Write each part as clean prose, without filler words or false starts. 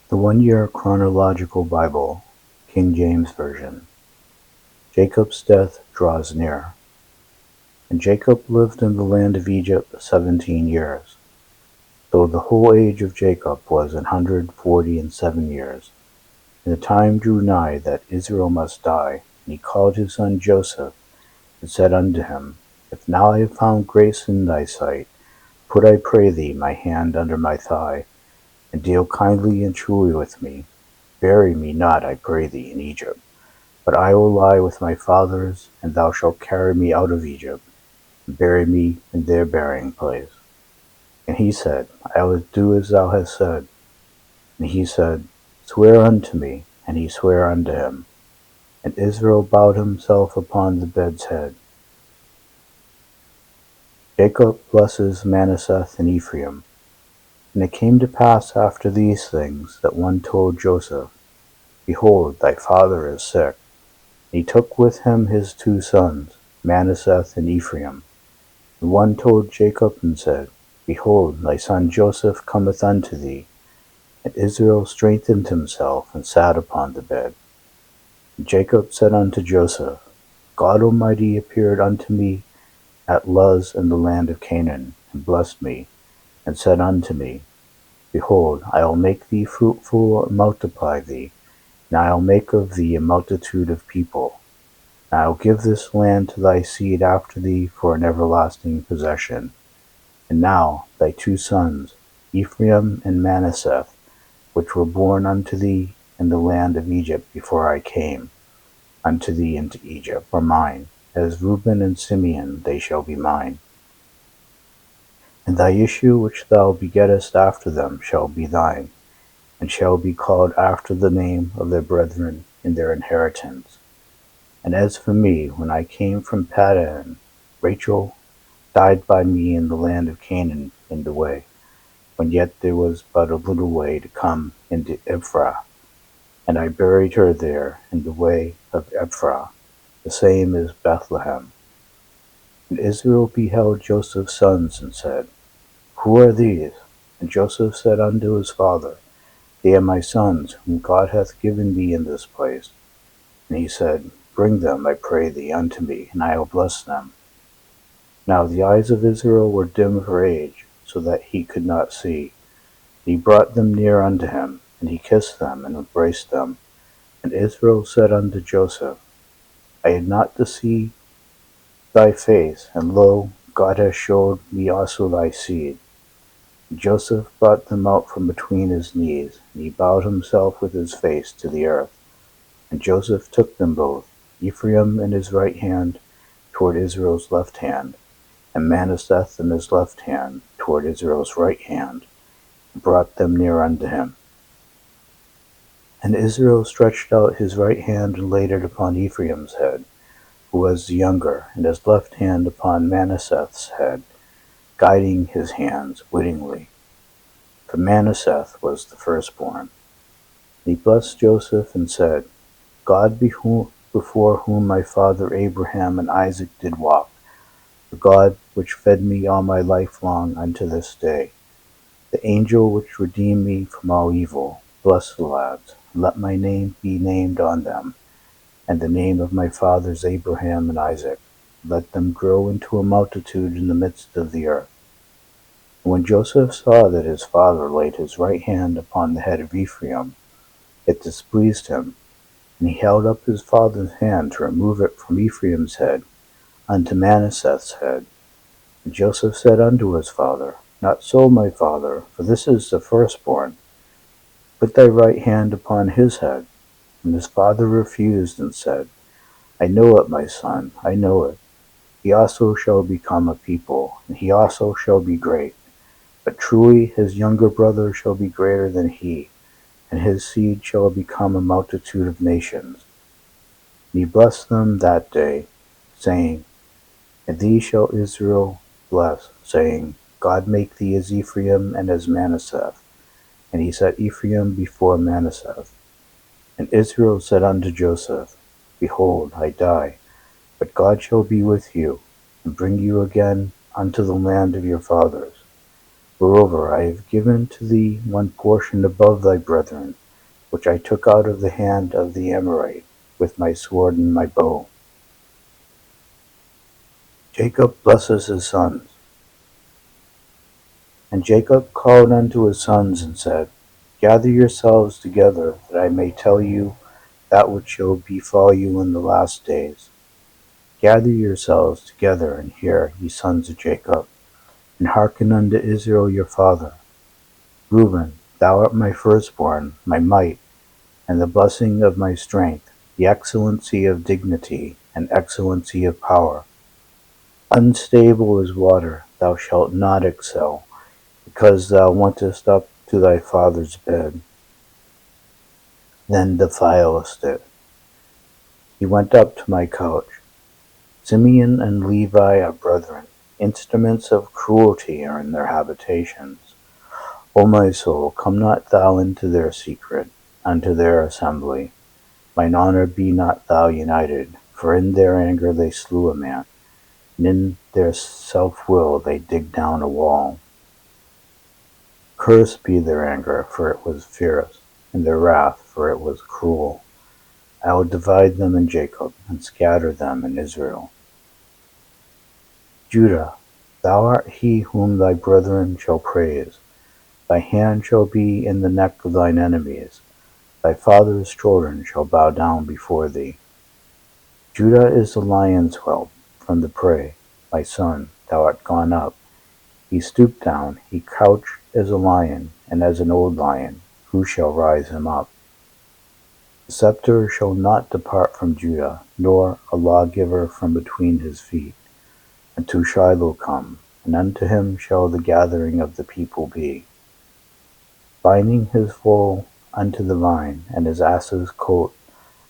The 1-Year Chronological Bible, King James Version. Jacob's death draws near. And Jacob lived in the land of Egypt 17 years. So the whole age of Jacob was 147 years. And the time drew nigh that Israel must die. And he called his son Joseph, and said unto him, If now I have found grace in thy sight, put, I pray thee, my hand under my thigh, and deal kindly and truly with me. Bury me not, I pray thee, in Egypt. But I will lie with my fathers, and thou shalt carry me out of Egypt, and bury me in their burying place. And he said, I will do as thou hast said. And he said, Swear unto me. And he sware unto him. And Israel bowed himself upon the bed's head. Jacob blesses Manasseh and Ephraim. And it came to pass after these things that one told Joseph, Behold, thy father is sick. And he took with him his 2 sons, Manasseh and Ephraim. And one told Jacob and said, Behold, thy son Joseph cometh unto thee. And Israel strengthened himself and sat upon the bed. And Jacob said unto Joseph, God Almighty appeared unto me at Luz in the land of Canaan, and blessed me, and said unto me, Behold, I will make thee fruitful and multiply thee, and I will make of thee a multitude of people. And I will give this land to thy seed after thee for an everlasting possession. And now thy 2 sons, Ephraim and Manasseh, which were born unto thee in the land of Egypt before I came unto thee into Egypt, are mine. As Reuben and Simeon they shall be mine. And thy issue which thou begettest after them shall be thine, and shall be called after the name of their brethren in their inheritance. And as for me, when I came from Paddan, Rachel died by me in the land of Canaan in the way, when yet there was but a little way to come into Ephrath. And I buried her there in the way of Ephrath, the same is Bethlehem. And Israel beheld Joseph's sons, and said, Who are these? And Joseph said unto his father, They are my sons, whom God hath given me in this place. And he said, Bring them, I pray thee, unto me, and I will bless them. Now the eyes of Israel were dim for age, so that he could not see. And he brought them near unto him, and he kissed them, and embraced them. And Israel said unto Joseph, I had not to see thy face, and lo, God hath showed me also thy seed. And Joseph brought them out from between his knees, and he bowed himself with his face to the earth. And Joseph took them both, Ephraim in his right hand toward Israel's left hand, and Manasseh in his left hand toward Israel's right hand, and brought them near unto him. And Israel stretched out his right hand and laid it upon Ephraim's head, who was the younger, and his left hand upon Manasseh's head, guiding his hands wittingly. For Manasseh was the firstborn. And he blessed Joseph and said, God before whom my father Abraham and Isaac did walk, the God which fed me all my life long unto this day, the angel which redeemed me from all evil, bless the lads, and let my name be named on them, and the name of my fathers Abraham and Isaac. Let them grow into a multitude in the midst of the earth. And when Joseph saw that his father laid his right hand upon the head of Ephraim, it displeased him, and he held up his father's hand to remove it from Ephraim's head unto Manasseh's head. And Joseph said unto his father, Not so, my father, for this is the firstborn. Put thy right hand upon his head. And his father refused, and said, I know it, my son, I know it. He also shall become a people, and he also shall be great. But truly his younger brother shall be greater than he, and his seed shall become a multitude of nations. And he blessed them that day, saying, And thee shall Israel bless, saying, God make thee as Ephraim and as Manasseh. And he set Ephraim before Manasseh. And Israel said unto Joseph, Behold, I die, but God shall be with you, and bring you again unto the land of your fathers. Moreover, I have given to thee one portion above thy brethren, which I took out of the hand of the Amorite, with my sword and my bow. Jacob blesses his sons. And Jacob called unto his sons and said, Gather yourselves together, that I may tell you that which shall befall you in the last days. Gather yourselves together, and hear, ye sons of Jacob, and hearken unto Israel your father. Reuben, thou art my firstborn, my might, and the blessing of my strength, the excellency of dignity, and excellency of power. Unstable as water, thou shalt not excel, because thou wentest up to thy father's bed, then defilest it. He went up to my couch. Simeon and Levi are brethren. Instruments of cruelty are in their habitations. O my soul, come not thou into their secret, unto their assembly. Mine honor be not thou united, for in their anger they slew a man, and in their self-will they dig down a wall. Cursed be their anger, for it was fierce, and their wrath, for it was cruel. I will divide them in Jacob, and scatter them in Israel. Judah, thou art he whom thy brethren shall praise. Thy hand shall be in the neck of thine enemies. Thy father's children shall bow down before thee. Judah is the lion's whelp from the prey. My son, thou art gone up. He stooped down, he couched as a lion, and as an old lion. Who shall rise him up? The scepter shall not depart from Judah, nor a lawgiver from between his feet. Unto Shiloh come, and unto him shall the gathering of the people be. Binding his foal unto the vine, and his ass's coat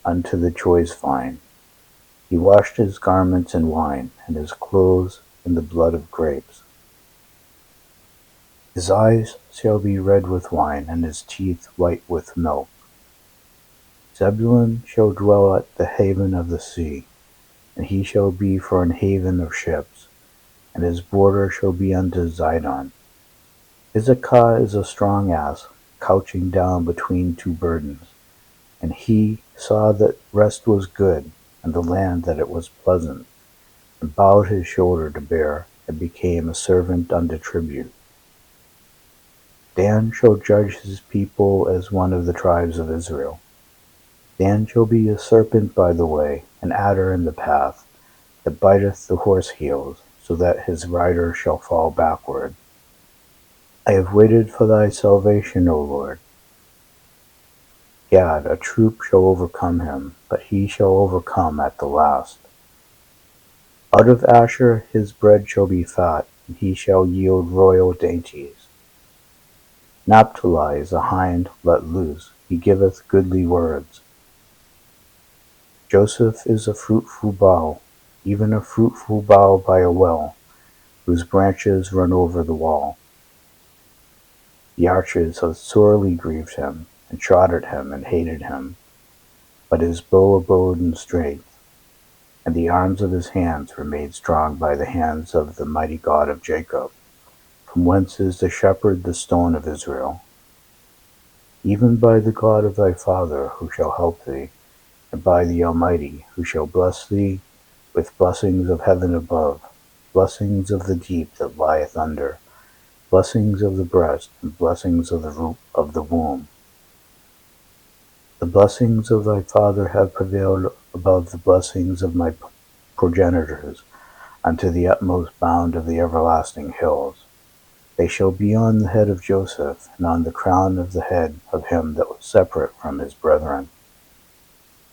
unto the choice vine. He washed his garments in wine, and his clothes in the blood of grapes. His eyes shall be red with wine, and his teeth white with milk. Zebulun shall dwell at the haven of the sea, and he shall be for an haven of ships, and his border shall be unto Zidon. Issachar is a strong ass, couching down between two burdens. And he saw that rest was good, and the land that it was pleasant, and bowed his shoulder to bear, and became a servant unto tribute. Dan shall judge his people as one of the tribes of Israel. Dan shall be a serpent by the way, an adder in the path, that biteth the horse heels, so that his rider shall fall backward. I have waited for thy salvation, O Lord. Gad, a troop shall overcome him, but he shall overcome at the last. Out of Asher his bread shall be fat, and he shall yield royal dainties. Naphtali is a hind let loose, he giveth goodly words. Joseph is a fruitful bough, even a fruitful bough by a well, whose branches run over the wall. The archers have sorely grieved him, and shot at him, and hated him. But his bow abode in strength, and the arms of his hands were made strong by the hands of the mighty God of Jacob, from whence is the shepherd the stone of Israel. Even by the God of thy father, who shall help thee, and by the Almighty, who shall bless thee with blessings of heaven above, blessings of the deep that lieth under, blessings of the breast, and blessings of the root of the womb. The blessings of thy father have prevailed above the blessings of my progenitors, unto the utmost bound of the everlasting hills. They shall be on the head of Joseph, and on the crown of the head of him that was separate from his brethren.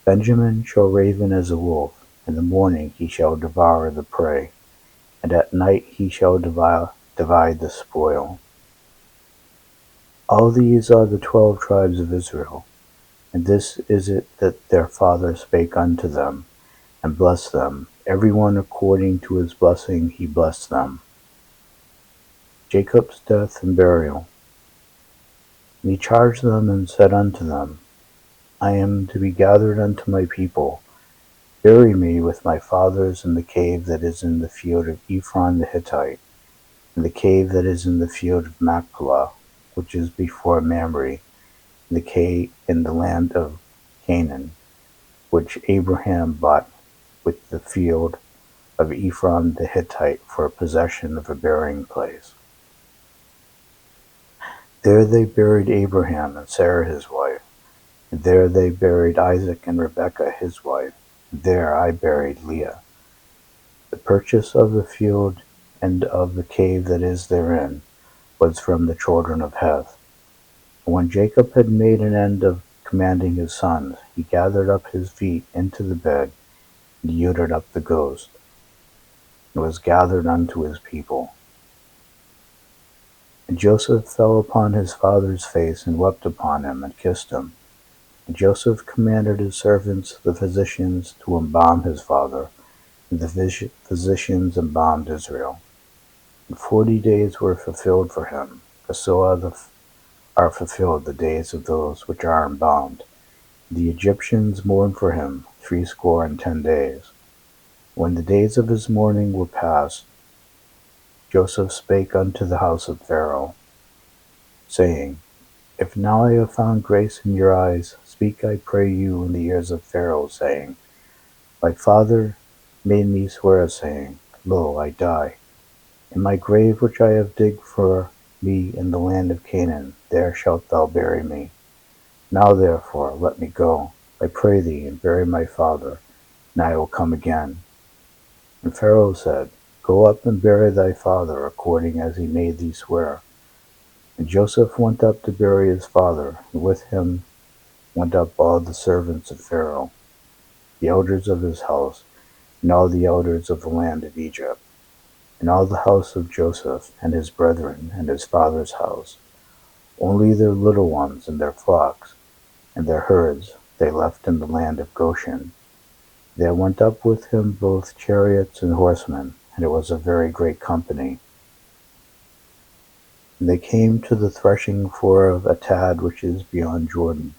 Benjamin shall raven as a wolf, in the morning he shall devour the prey, and at night he shall divide the spoil. All these are the 12 tribes of Israel, and this is it that their father spake unto them, and blessed them, every one according to his blessing he blessed them. Jacob's death and burial. And he charged them and said unto them, I am to be gathered unto my people. Bury me with my fathers in the cave that is in the field of Ephron the Hittite, in the cave that is in the field of Machpelah, which is before Mamre, in the cave in the land of Canaan, which Abraham bought with the field of Ephron the Hittite for a possession of a burying place. There they buried Abraham and Sarah his wife, and there they buried Isaac and Rebekah his wife, and there I buried Leah. The purchase of the field and of the cave that is therein was from the children of Heth. And when Jacob had made an end of commanding his sons, he gathered up his feet into the bed, and yielded up the ghost, and was gathered unto his people. And Joseph fell upon his father's face, and wept upon him, and kissed him. And Joseph commanded his servants, the physicians, to embalm his father, and the physicians embalmed Israel. And 40 days were fulfilled for him, for so are fulfilled the days of those which are embalmed. The Egyptians mourned for him 70 days. When the days of his mourning were past, Joseph spake unto the house of Pharaoh, saying, If now I have found grace in your eyes, speak, I pray you, in the ears of Pharaoh, saying, My father made me swear, saying, Lo, I die. In my grave which I have digged for me in the land of Canaan, there shalt thou bury me. Now therefore let me go, I pray thee, and bury my father, and I will come again. And Pharaoh said, Go up and bury thy father, according as he made thee swear. And Joseph went up to bury his father, and with him went up all the servants of Pharaoh, the elders of his house, and all the elders of the land of Egypt, and all the house of Joseph, and his brethren, and his father's house. Only their little ones and their flocks, and their herds they left in the land of Goshen. There went up with him both chariots and horsemen, and it was a very great company. And they came to the threshing floor of Atad, which is beyond Jordan,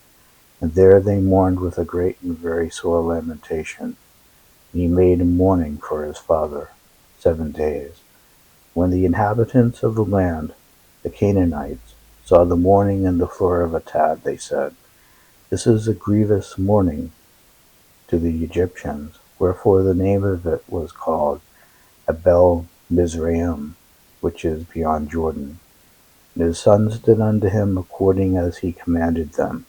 and there they mourned with a great and very sore lamentation. And he made mourning for his father 7 days. When the inhabitants of the land, the Canaanites, saw the mourning in the floor of Atad, they said, This is a grievous mourning to the Egyptians, wherefore the name of it was called Abel Mizraim, which is beyond Jordan. And his sons did unto him according as he commanded them.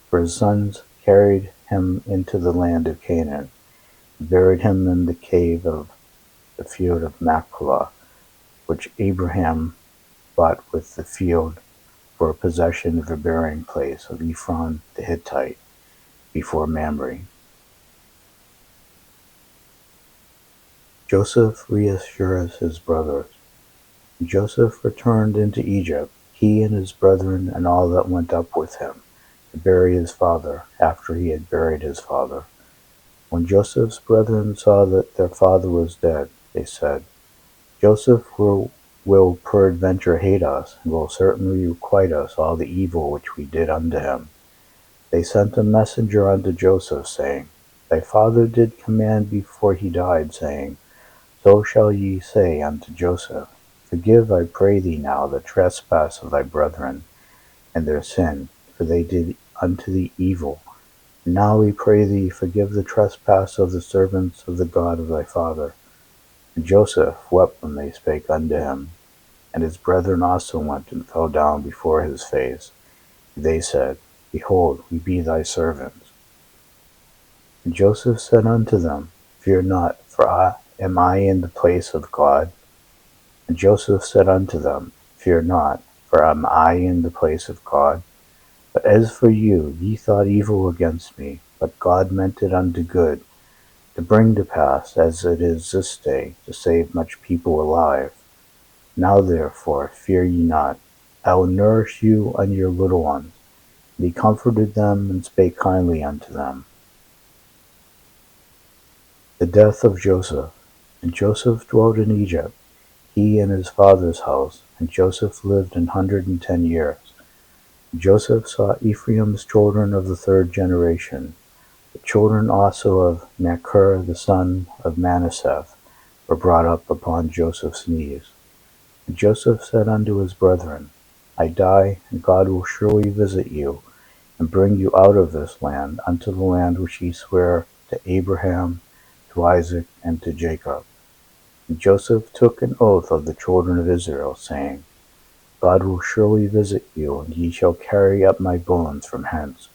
For his sons carried him into the land of Canaan, and buried him in the cave of the field of Machpelah, which Abraham bought with the field for a possession of a burying place of Ephron the Hittite, before Mamre. Joseph reassures his brothers. Joseph returned into Egypt, he and his brethren and all that went up with him, to bury his father, after he had buried his father. When Joseph's brethren saw that their father was dead, they said, Joseph will peradventure hate us, and will certainly requite us all the evil which we did unto him. They sent a messenger unto Joseph, saying, Thy father did command before he died, saying, So shall ye say unto Joseph, Forgive, I pray thee now, the trespass of thy brethren, and their sin, for they did unto thee evil. And now we pray thee, forgive the trespass of the servants of the God of thy father. And Joseph wept when they spake unto him. And his brethren also went and fell down before his face. And they said, Behold, we be thy servants. And Joseph said unto them, Fear not, for am I in the place of God? And Joseph said unto them, Fear not, for am I in the place of God? But as for you, ye thought evil against me, but God meant it unto good, to bring to pass, as it is this day, to save much people alive. Now therefore fear ye not. I will nourish you and your little ones. And he comforted them, and spake kindly unto them. The death of Joseph. And Joseph dwelt in Egypt, he and his father's house, and Joseph lived 110 years. Joseph saw Ephraim's children of the 3rd generation. The children also of Machir the son of Manasseh were brought up upon Joseph's knees. And Joseph said unto his brethren, I die, and God will surely visit you, and bring you out of this land unto the land which he sware to Abraham, to Isaac, and to Jacob. And Joseph took an oath of the children of Israel, saying, God will surely visit you, and ye shall carry up my bones from hence.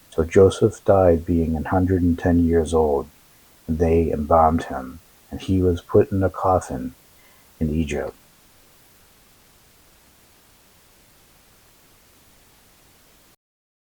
So Joseph died, being 110 years old, and they embalmed him, and he was put in a coffin in Egypt.